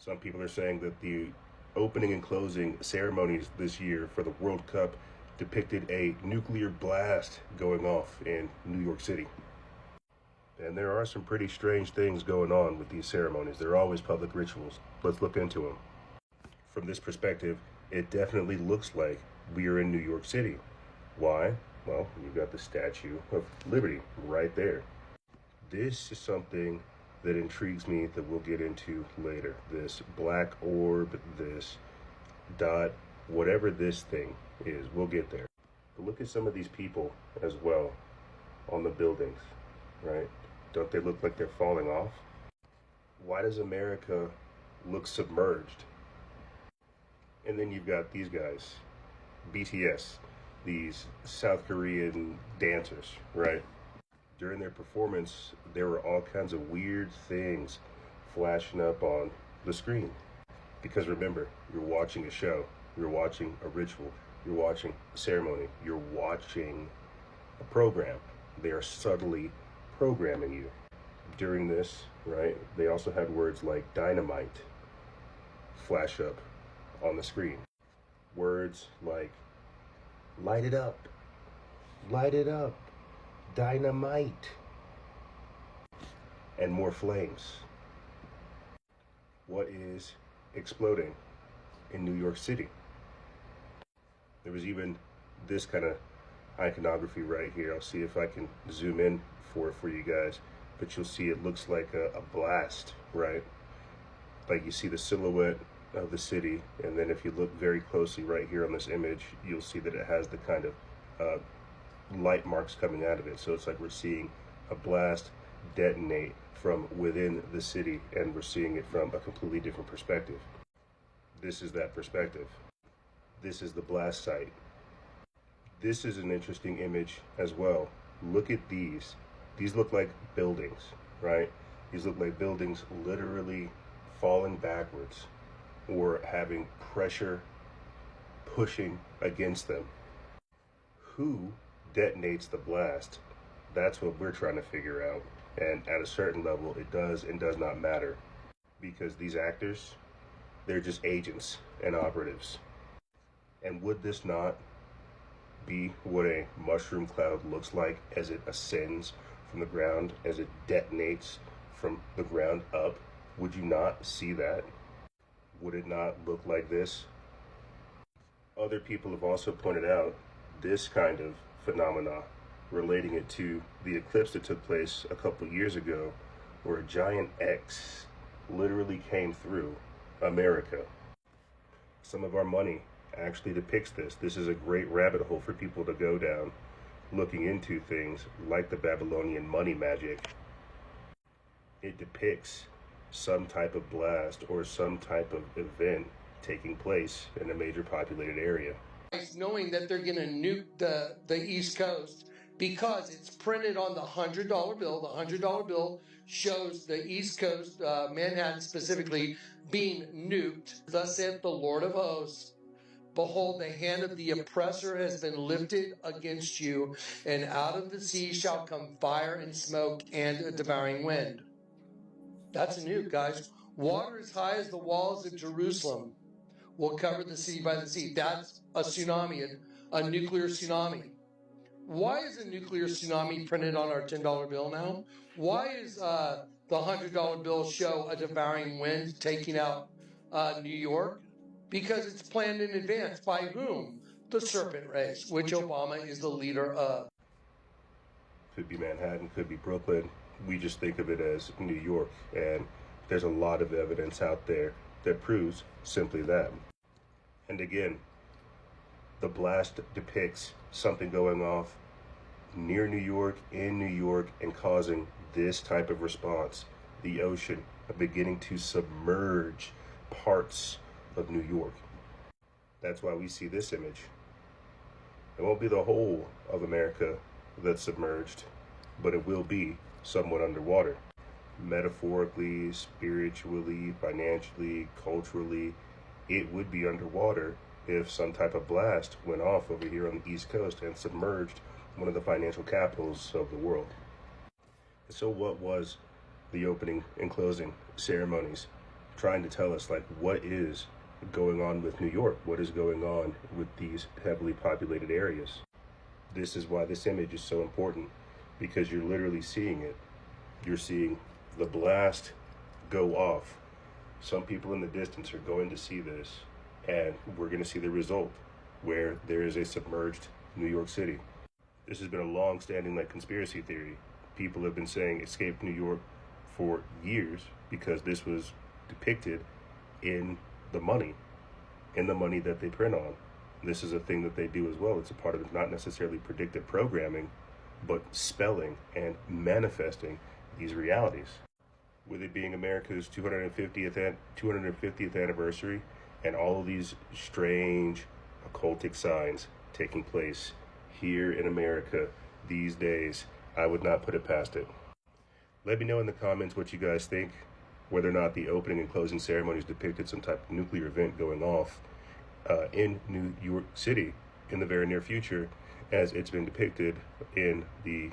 Some people are saying that the opening and closing ceremonies this year for the World Cup depicted a nuclear blast going off in New York City. And there are some pretty strange things going on with these ceremonies. They're always public rituals. Let's look into them. From this perspective, it definitely looks like we are in New York City. Why? Well, you've got the Statue of Liberty right there. This is something that intrigues me that we'll get into later. This black orb, this dot, whatever this thing is, we'll get there. But look at some of these people as well on the buildings, right? Don't they look like they're falling off? Why does America look submerged? And then you've got these guys, BTS, these South Korean dancers, right? During their performance, there were all kinds of weird things flashing up on the screen. Because remember, you're watching a show, you're watching a ritual, you're watching a ceremony, you're watching a program. They are subtly programming you. During this, right, they also had words like dynamite flash up on the screen. Words like light it up, dynamite, and more flames. What is exploding in New York City? There was even this kind of iconography right here. I'll see if I can zoom in for you guys, but you'll see it looks like a blast, right? Like you see the silhouette of the city, and then if you look very closely right here on this image, you'll see that it has the kind of light marks coming out of it. So it's like we're seeing a blast detonate from within the city, and we're seeing it from a completely different perspective. This is that perspective. This is the blast site. This is an interesting image as well. Look at these. These look like buildings, right? These look like buildings literally falling backwards or having pressure pushing against them. Who detonates the blast? That's what we're trying to figure out. And at a certain level, it does and does not matter, because these actors, they're just agents and operatives. And would this not be what a mushroom cloud looks like as it ascends from the ground, as it detonates from the ground up? Would you not see that? Would it not look like this? Other people have also pointed out this kind of phenomena, relating it to the eclipse that took place a couple years ago, where a giant X literally came through America. Some of our money actually depicts this. This is a great rabbit hole for people to go down, looking into things like the Babylonian money magic. It depicts some type of blast or some type of event taking place in a major populated area. Knowing that they're going to nuke the East Coast because it's printed on the $100 bill. The $100 bill shows the East Coast, Manhattan specifically, being nuked. Thus saith the Lord of hosts, behold, the hand of the oppressor has been lifted against you, and out of the sea shall come fire and smoke and a devouring wind. That's a nuke, guys. Water as high as the walls of Jerusalem will cover the city by the sea. That's a tsunami, a nuclear tsunami. Why is a nuclear tsunami printed on our $10 bill now? Why is the $100 bill show a devouring wind taking out New York? Because it's planned in advance. By whom? The serpent race, which Obama is the leader of. Could be Manhattan, could be Brooklyn. We just think of it as New York, and there's a lot of evidence out there that proves simply that. And again, the blast depicts something going off near New York, in New York, and causing this type of response. The ocean beginning to submerge parts of New York. That's why we see this image. It won't be the whole of America that's submerged, but it will be somewhat underwater. Metaphorically, spiritually, financially, culturally, it would be underwater if some type of blast went off over here on the East Coast and submerged one of the financial capitals of the world. So what was the opening and closing ceremonies trying to tell us, like, what is going on with New York? What is going on with these heavily populated areas? This is why this image is so important, because you're literally seeing it. You're seeing the blast go off. Some people in the distance are going to see this, and we're going to see the result, where there is a submerged New York City. This has been a long-standing, like, conspiracy theory. People have been saying escape New York for years because this was depicted in the money that they print on. This is a thing that they do as well. It's a part of not necessarily predictive programming, but spelling and manifesting these realities. With it being America's 250th anniversary, and all of these strange occultic signs taking place here in America these days, I would not put it past it. Let me know in the comments what you guys think, whether or not the opening and closing ceremonies depicted some type of nuclear event going off in New York City in the very near future, as it's been depicted in the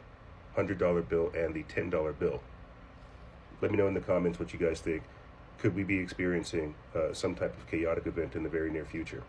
$100 bill and the $10 bill. Let me know in the comments what you guys think. Could we be experiencing some type of chaotic event in the very near future?